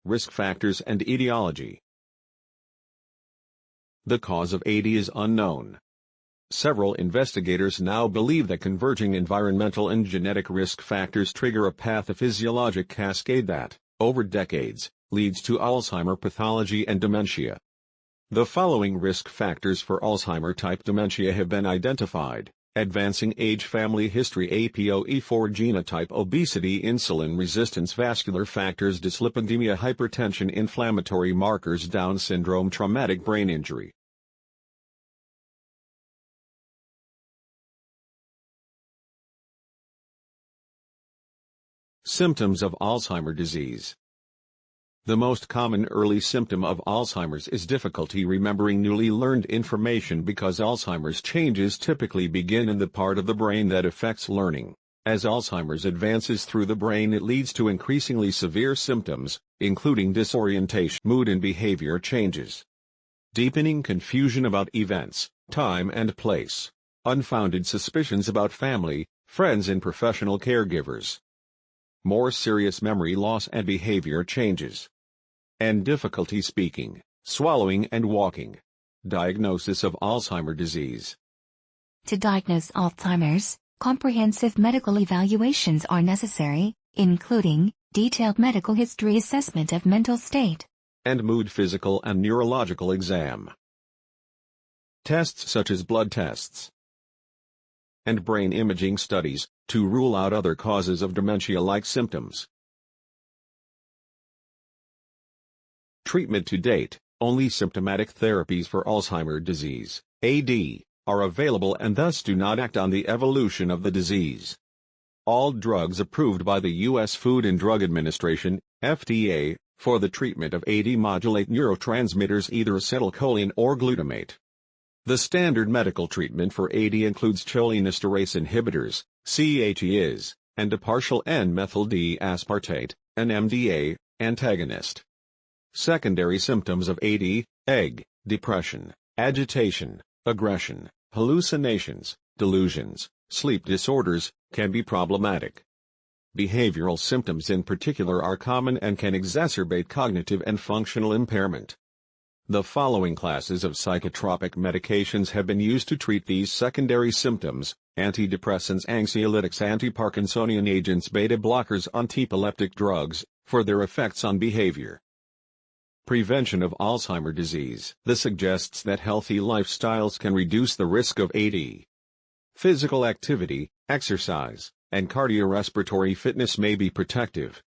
Risk factors and etiology. The cause of AD is unknown. Several investigators now believe that converging environmental and genetic risk factors trigger a pathophysiologic cascade that, over decades, leads to Alzheimer pathology and dementia. The following risk factors for Alzheimer-type dementia have been identified: advancing age, family history, APOE4 genotype, obesity, insulin resistance, vascular factors, dyslipidemia, hypertension, inflammatory markers, Down syndrome, traumatic brain injury. Symptoms of Alzheimer's disease. The most common early symptom of Alzheimer's is difficulty remembering newly learned information because Alzheimer's changes typically begin in the part of the brain that affects learning. As Alzheimer's advances through the brain, it leads to increasingly severe symptoms, including disorientation, mood and behavior changes, deepening confusion about events, time and place, unfounded suspicions about family, friends and professional caregivers, more serious memory loss and behavior changes, and difficulty speaking, swallowing and walking. Diagnosis of Alzheimer's disease. To diagnose Alzheimer's, comprehensive medical evaluations are necessary, including detailed medical history, assessment of mental state, and mood, physical and neurological exam. Tests such as blood tests and brain imaging studies, to rule out other causes of dementia-like symptoms. Treatment to date: only symptomatic therapies for Alzheimer's disease, AD, are available and thus do not act on the evolution of the disease. All drugs approved by the U.S. Food and Drug Administration, FDA, for the treatment of AD modulate neurotransmitters, either acetylcholine or glutamate. The standard medical treatment for AD includes cholinesterase inhibitors, CHEs, and a partial N-methyl D-aspartate, an MDA, antagonist. Secondary symptoms of AD: depression, agitation, aggression, hallucinations, delusions, sleep disorders, can be problematic. Behavioral symptoms in particular are common and can exacerbate cognitive and functional impairment. The following classes of psychotropic medications have been used to treat these secondary symptoms: antidepressants, anxiolytics, antiparkinsonian agents, beta blockers, antiepileptic drugs, for their effects on behavior. Prevention of Alzheimer's disease. This suggests that healthy lifestyles can reduce the risk of AD. Physical activity, exercise, and cardiorespiratory fitness may be protective.